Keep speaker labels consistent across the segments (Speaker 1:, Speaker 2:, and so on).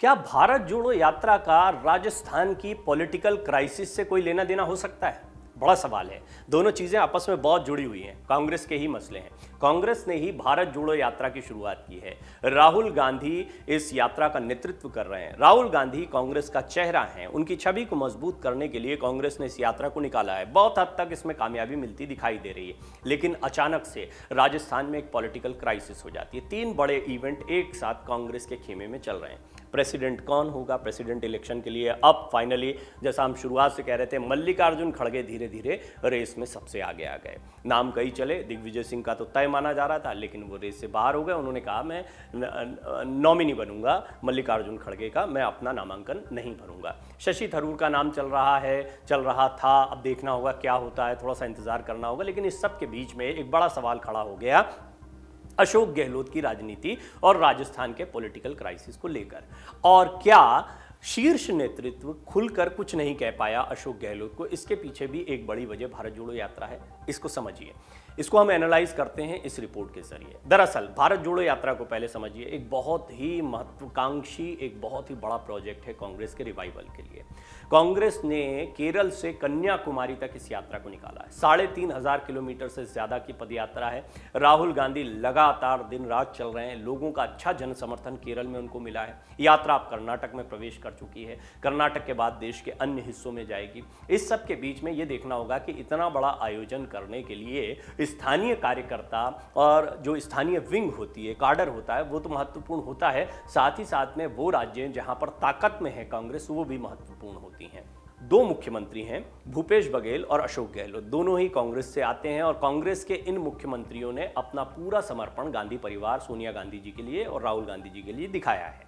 Speaker 1: क्या भारत जोड़ो यात्रा का राजस्थान की पॉलिटिकल क्राइसिस से कोई लेना देना हो सकता है? बड़ा सवाल है। दोनों चीजें आपस में बहुत जुड़ी हुई हैं। कांग्रेस के ही मसले हैं। कांग्रेस ने ही भारत जोड़ो यात्रा की शुरुआत की है। राहुल गांधी इस यात्रा का नेतृत्व कर रहे हैं। राहुल गांधी कांग्रेस का चेहरा हैं। उनकी छवि को मजबूत करने के लिए कांग्रेस ने इस यात्रा को निकाला है। बहुत हद तक इसमें कामयाबी मिलती दिखाई दे रही है, लेकिन अचानक से राजस्थान में एक पॉलिटिकल क्राइसिस हो जाती है। 3 बड़े इवेंट एक साथ कांग्रेस के खेमे में चल रहे हैं। प्रेसिडेंट कौन होगा? प्रेसिडेंट इलेक्शन के लिए अब फाइनली, जैसा हम शुरुआत से कह रहे थे, मल्लिकार्जुन खड़गे धीरे धीरे रेस में सबसे आगे आ गए। नाम कई चले, दिग्विजय सिंह का तो तय माना जा रहा था, लेकिन वो रेस से बाहर हो गए। उन्होंने कहा मैं नॉमिनी बनूंगा मल्लिकार्जुन खड़गे का, मैं अपना नामांकन नहीं भरूंगा। शशि थरूर का नाम चल रहा था। अब देखना होगा क्या होता है, थोड़ा सा इंतजार करना होगा। लेकिन इस सब के बीच में एक बड़ा सवाल खड़ा हो गया अशोक गहलोत की राजनीति और राजस्थान के पॉलिटिकल क्राइसिस को लेकर। और क्या शीर्ष नेतृत्व खुलकर कुछ नहीं कह पाया अशोक गहलोत को? इसके पीछे भी एक बड़ी वजह भारत जोड़ो यात्रा है। इसको समझिए, इसको हम एनालाइज करते हैं इस रिपोर्ट के जरिए। दरअसल भारत जोड़ो यात्रा को पहले समझिए। एक बहुत ही महत्वाकांक्षी, एक बहुत ही बड़ा प्रोजेक्ट है कांग्रेस के रिवाइवल के लिए। कांग्रेस ने केरल से कन्याकुमारी तक इस यात्रा को निकाला है। 3,500 किलोमीटर से ज्यादा की पदयात्रा है। राहुल गांधी लगातार दिन रात चल रहे हैं। लोगों का अच्छा जन समर्थन केरल में उनको मिला है। यात्रा अब कर्नाटक में प्रवेश कर चुकी है। कर्नाटक के बाद देश के अन्य हिस्सों में जाएगी। इस सब के बीच में यह देखना होगा कि इतना बड़ा आयोजन करने के लिए स्थानीय कार्यकर्ता और जो स्थानीय विंग होती है, काडर होता है, वो तो महत्वपूर्ण होता है। साथ ही साथ में वो राज्य जहां पर ताकत में है कांग्रेस, वो भी महत्वपूर्ण होती हैं। 2 मुख्यमंत्री हैं, भूपेश बघेल और अशोक गहलोत। दोनों ही कांग्रेस से आते हैं और कांग्रेस के इन मुख्यमंत्रियों ने अपना पूरा समर्पण गांधी परिवार, सोनिया गांधी जी के लिए और राहुल गांधी जी के लिए दिखाया है।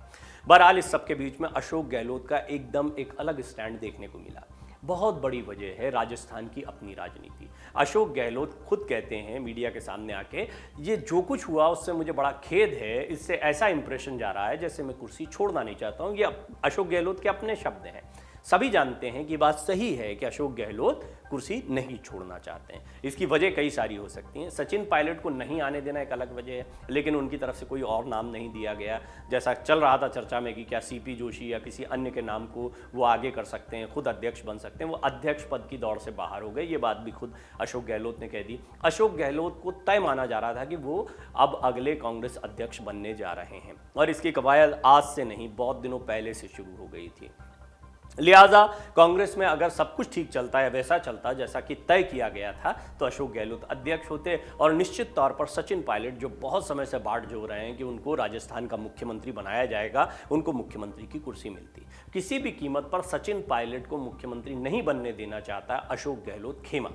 Speaker 1: बहरहाल इस सबके बीच में अशोक गहलोत का एकदम एक अलग स्टैंड देखने को मिला। बहुत बड़ी वजह है राजस्थान की अपनी राजनीति। अशोक गहलोत खुद कहते हैं मीडिया के सामने आके, ये जो कुछ हुआ उससे मुझे बड़ा खेद है। इससे ऐसा इंप्रेशन जा रहा है जैसे मैं कुर्सी छोड़ना नहीं चाहता हूं। ये अशोक गहलोत के अपने शब्द हैं। सभी जानते हैं कि बात सही है कि अशोक गहलोत कुर्सी नहीं छोड़ना चाहते हैं। इसकी वजह कई सारी हो सकती हैं। सचिन पायलट को नहीं आने देना एक अलग वजह है, लेकिन उनकी तरफ से कोई और नाम नहीं दिया गया। जैसा चल रहा था चर्चा में कि क्या सीपी जोशी या किसी अन्य के नाम को वो आगे कर सकते हैं, खुद अध्यक्ष बन सकते हैं। वो अध्यक्ष पद की दौड़ से बाहर हो गए। ये बात भी खुद अशोक गहलोत ने कह दी। अशोक गहलोत को तय माना जा रहा था कि वो अब अगले कांग्रेस अध्यक्ष बनने जा रहे हैं, और इसकी कवायद आज से नहीं, बहुत दिनों पहले से शुरू हो गई थी। लिहाजा कांग्रेस में अगर सब कुछ ठीक चलता है, वैसा चलता जैसा कि तय किया गया था, तो अशोक गहलोत अध्यक्ष होते और निश्चित तौर पर सचिन पायलट, जो बहुत समय से बाट जो रहे हैं कि उनको राजस्थान का मुख्यमंत्री बनाया जाएगा, उनको मुख्यमंत्री की कुर्सी मिलती। किसी भी कीमत पर सचिन पायलट को मुख्यमंत्री नहीं बनने देना चाहता अशोक गहलोत खेमा।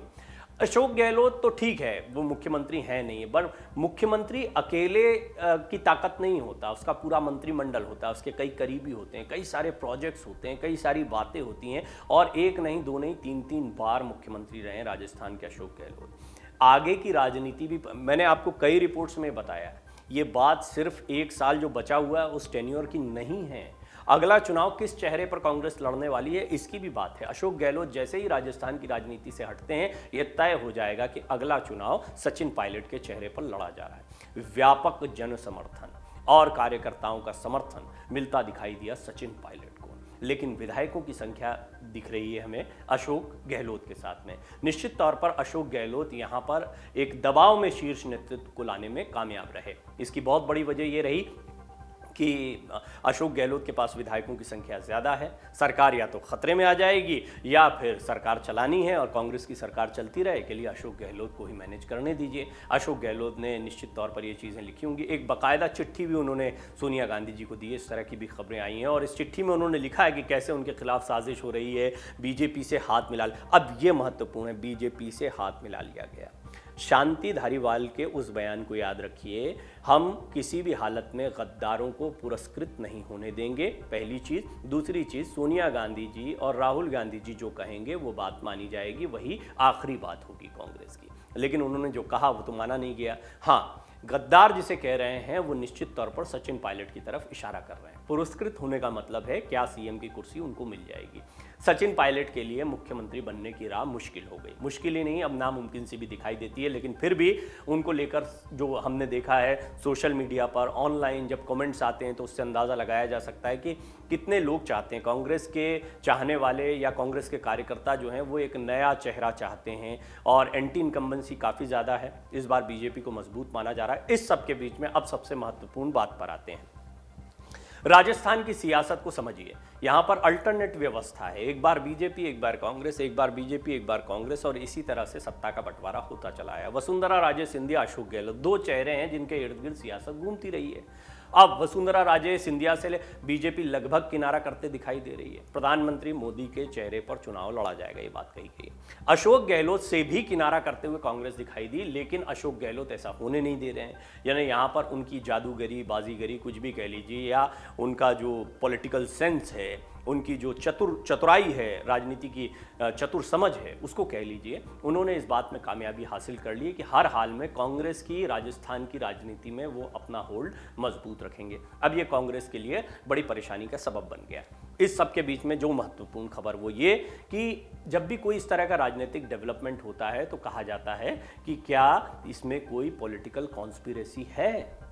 Speaker 1: अशोक गहलोत तो ठीक है, वो मुख्यमंत्री है नहीं, पर मुख्यमंत्री अकेले की ताकत नहीं होता, उसका पूरा मंत्रिमंडल होता है, उसके कई करीबी होते हैं, कई सारे प्रोजेक्ट्स होते हैं, कई सारी बातें होती हैं। और एक नहीं, 2 नहीं, 3 बार मुख्यमंत्री रहे हैं राजस्थान के अशोक गहलोत। आगे की राजनीति भी मैंने आपको कई रिपोर्ट्स में बताया है। ये बात सिर्फ 1 साल जो बचा हुआ है उस टेन्योर की नहीं है। अगला चुनाव किस चेहरे पर कांग्रेस लड़ने वाली है, इसकी भी बात है। अशोक गहलोत जैसे ही राजस्थान की राजनीति से हटते हैं, यह तय हो जाएगा कि अगला चुनाव सचिन पायलट के चेहरे पर लड़ा जा रहा है। व्यापक जन समर्थन और कार्यकर्ताओं का समर्थन मिलता दिखाई दिया सचिन पायलट को, लेकिन विधायकों की संख्या दिख रही है हमें अशोक गहलोत के साथ में। निश्चित तौर पर अशोक गहलोत यहां पर एक दबाव में शीर्ष नेतृत्व को लाने में कामयाब रहे। इसकी बहुत बड़ी वजह यह रही कि अशोक गहलोत के पास विधायकों की संख्या ज़्यादा है। सरकार या तो खतरे में आ जाएगी या फिर सरकार चलानी है और कांग्रेस की सरकार चलती रहे, के लिए अशोक गहलोत को ही मैनेज करने दीजिए। अशोक गहलोत ने निश्चित तौर पर ये चीज़ें लिखी होंगी। एक बाकायदा चिट्ठी भी उन्होंने सोनिया गांधी जी को दी है, इस तरह की भी खबरें आई हैं। और इस चिट्ठी में उन्होंने लिखा है कि कैसे उनके खिलाफ साजिश हो रही है, बीजेपी से हाथ मिला। अब ये महत्वपूर्ण है, बीजेपी से हाथ मिला लिया गया। शांति धारीवाल के उस बयान को याद रखिए, हम किसी भी हालत में गद्दारों को पुरस्कृत नहीं होने देंगे, पहली चीज़। दूसरी चीज़, सोनिया गांधी जी और राहुल गांधी जी जो कहेंगे वो बात मानी जाएगी, वही आखिरी बात होगी कांग्रेस की। लेकिन उन्होंने जो कहा वो तो माना नहीं गया। हाँ, गद्दार जिसे कह रहे हैं वो निश्चित तौर पर सचिन पायलट की तरफ इशारा कर रहे हैं। पुरस्कृत होने का मतलब है क्या सीएम की कुर्सी उनको मिल जाएगी। सचिन पायलट के लिए मुख्यमंत्री बनने की राह मुश्किल हो गई, मुश्किल ही नहीं अब नामुमकिन सी भी दिखाई देती है, लेकिन फिर भी उनको लेकर जो हमने देखा है सोशल मीडिया पर ऑनलाइन जब कमेंट्स आते हैं तो उससे अंदाज़ा लगाया जा सकता है कि कितने लोग चाहते हैं, कांग्रेस के चाहने वाले या कांग्रेस के कार्यकर्ता जो हैं वो एक नया चेहरा चाहते हैं और एंटी इनकम्बेंसी काफ़ी ज़्यादा है। इस बार बीजेपी को मजबूत माना जा रहा है। इस सब के बीच में अब सबसे महत्वपूर्ण बात पर आते हैं। राजस्थान की सियासत को समझिए, यहाँ पर अल्टरनेट व्यवस्था है, एक बार बीजेपी एक बार कांग्रेस, एक बार बीजेपी एक बार कांग्रेस, और इसी तरह से सत्ता का बंटवारा होता चला है। वसुंधरा राजे सिंधिया, अशोक गहलोत, दो चेहरे हैं जिनके इर्द गिर्द सियासत घूमती रही है। अब वसुंधरा राजे सिंधिया से बीजेपी लगभग किनारा करते दिखाई दे रही है। प्रधानमंत्री मोदी के चेहरे पर चुनाव लड़ा जाएगा, ये बात कही गई। अशोक गहलोत से भी किनारा करते हुए कांग्रेस दिखाई दी, लेकिन अशोक गहलोत ऐसा होने नहीं दे रहे हैं। यानी यहाँ पर उनकी जादूगरी, बाजीगरी, कुछ भी कह लीजिए, या उनका जो पॉलिटिकल सेंस है, उनकी जो चतुराई है, राजनीति की चतुर समझ है, उसको कह लीजिए, उन्होंने इस बात में कामयाबी हासिल कर ली है कि हर हाल में कांग्रेस की राजस्थान की राजनीति में वो अपना होल्ड मजबूत रखेंगे। अब ये कांग्रेस के लिए बड़ी परेशानी का सबब बन गया। इस सब के बीच में जो महत्वपूर्ण खबर वो ये कि जब भी कोई इस तरह का राजनीतिक डेवलपमेंट होता है तो कहा जाता है कि क्या इसमें कोई पॉलिटिकल कॉन्स्पिरेसी है।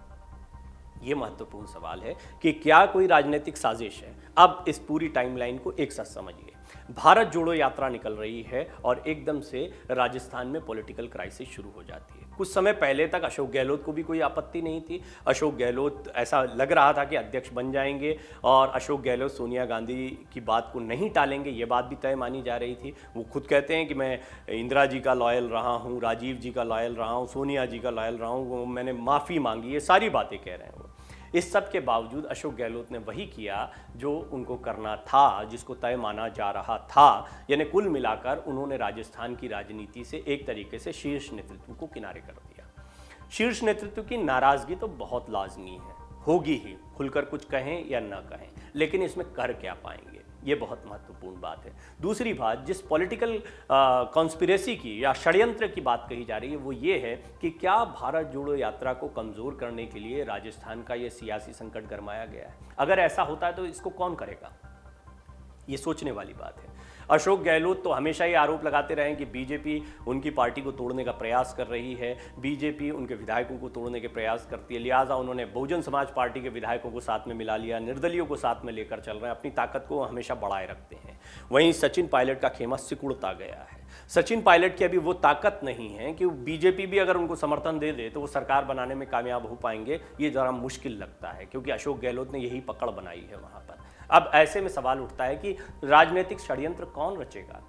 Speaker 1: ये महत्वपूर्ण सवाल है कि क्या कोई राजनीतिक साजिश है। अब इस पूरी टाइमलाइन को एक साथ समझिए। भारत जोड़ो यात्रा निकल रही है और एकदम से राजस्थान में पॉलिटिकल क्राइसिस शुरू हो जाती है। कुछ समय पहले तक अशोक गहलोत को भी कोई आपत्ति नहीं थी। अशोक गहलोत, ऐसा लग रहा था कि अध्यक्ष बन जाएंगे और अशोक गहलोत सोनिया गांधी की बात को नहीं टालेंगे, ये बात भी तय मानी जा रही थी। वो खुद कहते हैं कि मैं इंदिरा जी का लॉयल रहा हूँ, राजीव जी का लॉयल रहा हूँ, सोनिया जी का लॉयल रहा हूँ, मैंने माफ़ी मांगी, ये सारी बातें कह रहे हैं वो। इस सब के बावजूद अशोक गहलोत ने वही किया जो उनको करना था, जिसको तय माना जा रहा था। यानी कुल मिलाकर उन्होंने राजस्थान की राजनीति से एक तरीके से शीर्ष नेतृत्व को किनारे कर दिया। शीर्ष नेतृत्व की नाराजगी तो बहुत लाजमी है, होगी ही, खुलकर कुछ कहें या ना कहें, लेकिन इसमें कर क्या पाएंगे, ये बहुत महत्वपूर्ण बात है। दूसरी बात, जिस पॉलिटिकल कॉन्स्पिरेसी की या षड्यंत्र की बात कही जा रही है वो ये है कि क्या भारत जोड़ो यात्रा को कमज़ोर करने के लिए राजस्थान का ये सियासी संकट गरमाया गया है। अगर ऐसा होता है तो इसको कौन करेगा, ये सोचने वाली बात है। अशोक गहलोत तो हमेशा ये आरोप लगाते रहे कि बीजेपी उनकी पार्टी को तोड़ने का प्रयास कर रही है, बीजेपी उनके विधायकों को तोड़ने के प्रयास करती है, लिहाजा उन्होंने बहुजन समाज पार्टी के विधायकों को साथ में मिला लिया, निर्दलीयों को साथ में लेकर चल रहे हैं, अपनी ताकत को हमेशा बढ़ाए रखते हैं। वहीं सचिन पायलट का खेमा सिकुड़ता गया है। सचिन पायलट की अभी वो ताकत नहीं है कि बीजेपी भी अगर उनको समर्थन दे दे तो वो सरकार बनाने में कामयाब हो पाएंगे, ये ज़रा मुश्किल लगता है, क्योंकि अशोक गहलोत ने यही पकड़ बनाई है वहाँ पर। अब ऐसे में सवाल उठता है कि राजनीतिक षड्यंत्र कौन रचेगा,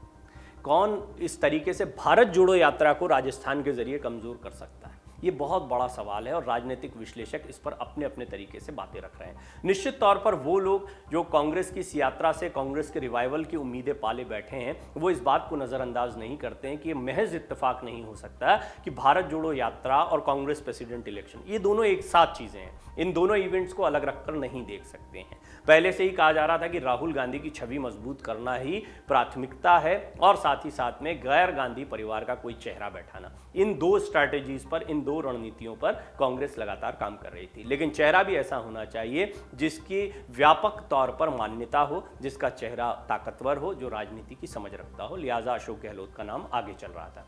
Speaker 1: कौन इस तरीके से भारत जोड़ो यात्रा को राजस्थान के जरिए कमजोर कर सकता है। ये बहुत बड़ा सवाल है और राजनीतिक विश्लेषक इस पर अपने अपने तरीके से बातें रख रहे हैं। निश्चित तौर पर वो लोग जो कांग्रेस की इस यात्रा से कांग्रेस के रिवाइवल की उम्मीदें पाले बैठे हैं, वो इस बात को नज़रअंदाज नहीं करते हैं कि ये महज इत्तेफाक नहीं हो सकता कि भारत जोड़ो यात्रा और कांग्रेस प्रेसिडेंट इलेक्शन, ये दोनों एक साथ चीज़ें हैं। इन दोनों इवेंट्स को अलग रखकर नहीं देख सकते हैं। पहले से ही कहा जा रहा था कि राहुल गांधी की छवि मजबूत करना ही प्राथमिकता है और साथ ही साथ में गैर गांधी परिवार का कोई चेहरा बैठाना। इन दो स्ट्रैटेजीज पर, इन दो रणनीतियों पर कांग्रेस लगातार काम कर रही थी। लेकिन चेहरा भी ऐसा होना चाहिए जिसकी व्यापक तौर पर मान्यता हो, जिसका चेहरा ताकतवर हो, जो राजनीति की समझ रखता हो। लिहाजा अशोक गहलोत का नाम आगे चल रहा था।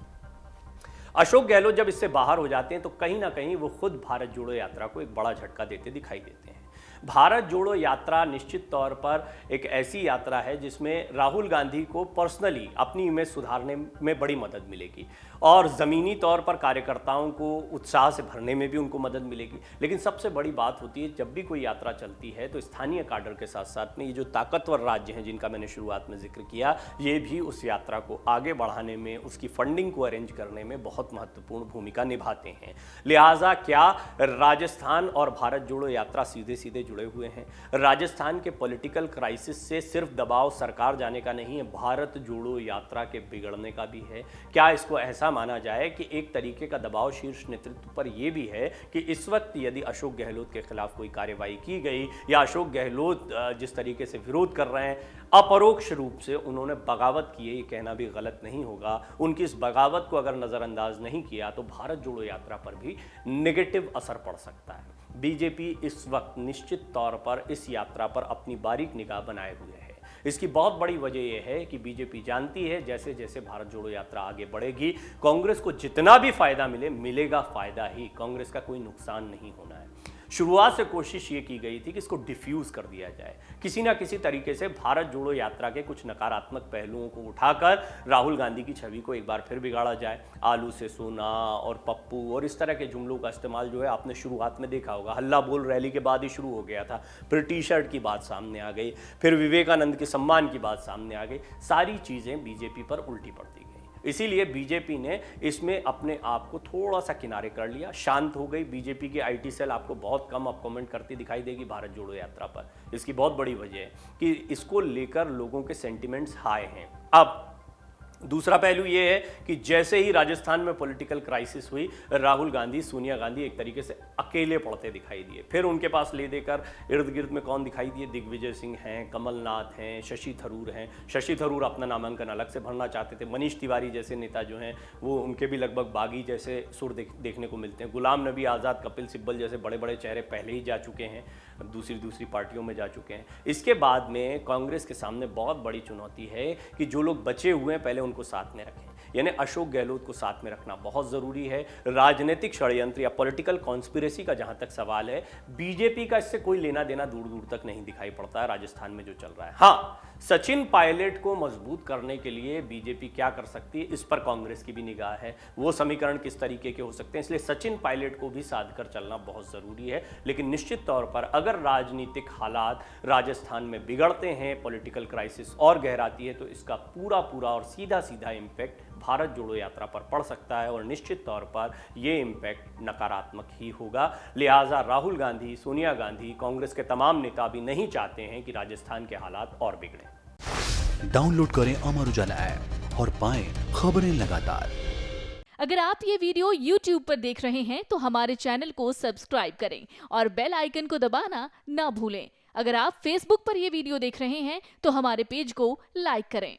Speaker 1: अशोक गहलोत जब इससे बाहर हो जाते हैं तो कहीं ना कहीं वो खुद भारत जोड़ो यात्रा को एक बड़ा झटका देते दिखाई देते हैं। भारत जोड़ो यात्रा निश्चित तौर पर एक ऐसी यात्रा है जिसमें राहुल गांधी को पर्सनली अपनी इमेज सुधारने में बड़ी मदद मिलेगी और ज़मीनी तौर पर कार्यकर्ताओं को उत्साह से भरने में भी उनको मदद मिलेगी। लेकिन सबसे बड़ी बात होती है, जब भी कोई यात्रा चलती है तो स्थानीय काडर के साथ साथ में ये जो ताकतवर राज्य हैं जिनका मैंने शुरुआत में जिक्र किया, ये भी उस यात्रा को आगे बढ़ाने में, उसकी फंडिंग को अरेंज करने में बहुत महत्वपूर्ण भूमिका निभाते हैं। लिहाजा क्या राजस्थान और भारत जोड़ो यात्रा सीधे सीधे जुड़े हुए हैं? राजस्थान के पॉलिटिकल क्राइसिस से सिर्फ दबाव सरकार जाने का नहीं है, भारत जोड़ो यात्रा के बिगड़ने का भी है। क्या इसको ऐसा माना जाए कि एक तरीके का दबाव शीर्ष नेतृत्व पर यह भी है कि इस वक्त यदि अशोक गहलोत के खिलाफ कोई कार्रवाई की गई या अशोक गहलोत जिस तरीके से विरोध कर रहे हैं, अपरोक्ष रूप से उन्होंने बगावत की है, ये कहना भी गलत नहीं होगा, उनकी इस बगावत को अगर नज़रअंदाज नहीं किया तो भारत जोड़ो यात्रा पर भी नेगेटिव असर पड़ सकता है। बीजेपी इस वक्त निश्चित तौर पर इस यात्रा पर अपनी बारीक निगाह बनाए हुए है। इसकी बहुत बड़ी वजह यह है कि बीजेपी जानती है जैसे जैसे भारत जोड़ो यात्रा आगे बढ़ेगी, कांग्रेस को जितना भी फायदा मिलेगा फायदा ही, कांग्रेस का कोई नुकसान नहीं होना है। शुरुआत से कोशिश ये की गई थी कि इसको डिफ्यूज कर दिया जाए, किसी ना किसी तरीके से भारत जोड़ो यात्रा के कुछ नकारात्मक पहलुओं को उठाकर राहुल गांधी की छवि को एक बार फिर बिगाड़ा जाए। आलू से सोना और पप्पू और इस तरह के जुमलों का इस्तेमाल जो है आपने शुरुआत में देखा होगा, हल्ला बोल रैली के बाद ही शुरू हो गया था, फिर टी शर्ट की बात सामने आ गई, फिर विवेकानंद के सम्मान की बात सामने आ गई, सारी चीज़ें बीजेपी पर उल्टी पड़ती गई। इसीलिए बीजेपी ने इसमें अपने आप को थोड़ा सा किनारे कर लिया, शांत हो गई। बीजेपी की आईटी सेल आपको बहुत कम अब कमेंट करती दिखाई देगी भारत जोड़ो यात्रा पर। इसकी बहुत बड़ी वजह है कि इसको लेकर लोगों के सेंटिमेंट्स हाई हैं। अब दूसरा पहलू ये है कि जैसे ही राजस्थान में पॉलिटिकल क्राइसिस हुई, राहुल गांधी, सोनिया गांधी एक तरीके से अकेले पड़ते दिखाई दिए। फिर उनके पास ले देकर इर्द गिर्द में कौन दिखाई दिए? दिग्विजय सिंह हैं, कमलनाथ हैं, शशि थरूर हैं। शशि थरूर अपना नामांकन अलग से भरना चाहते थे। मनीष तिवारी जैसे नेता जो हैं वो उनके भी लगभग बागी जैसे सुर देखने को मिलते हैं। गुलाम नबी आज़ाद, कपिल सिब्बल जैसे बड़े बड़े चेहरे पहले ही जा चुके हैं, दूसरी पार्टियों में जा चुके हैं। इसके बाद में कांग्रेस के सामने बहुत बड़ी चुनौती है कि जो लोग बचे हुए हैं पहले उनको साथ में रखें, यानी अशोक गहलोत को साथ में रखना बहुत ज़रूरी है। राजनीतिक षड्यंत्र या पॉलिटिकल कॉन्स्पिरेसी का जहां तक सवाल है, बीजेपी का इससे कोई लेना देना दूर दूर तक नहीं दिखाई पड़ता है राजस्थान में जो चल रहा है। हाँ, सचिन पायलट को मजबूत करने के लिए बीजेपी क्या कर सकती है, इस पर कांग्रेस की भी निगाह है। वो समीकरण किस तरीके के हो सकते हैं, इसलिए सचिन पायलट को भी साध कर चलना बहुत ज़रूरी है। लेकिन निश्चित तौर पर अगर राजनीतिक हालात राजस्थान में बिगड़ते हैं, पॉलिटिकल क्राइसिस और गहराती है, तो इसका पूरा और सीधा इम्पैक्ट भारत जोड़ो यात्रा पर पड़ सकता है और निश्चित तौर पर यह इम्पैक्ट नकारात्मक ही होगा। लिहाजा राहुल गांधी, सोनिया गांधी, कांग्रेस के तमाम नेता भी नहीं चाहते हैं कि राजस्थान के हालात और बिगड़े।
Speaker 2: डाउनलोड करें अमर उजाला ऐप और पाएं खबरें लगातार।
Speaker 3: अगर आप ये वीडियो YouTube पर देख रहे हैं तो हमारे चैनल को सब्सक्राइब करें और बेल आइकन को दबाना ना भूलें। अगर आप Facebook पर ये वीडियो देख रहे हैं तो हमारे पेज को लाइक करें।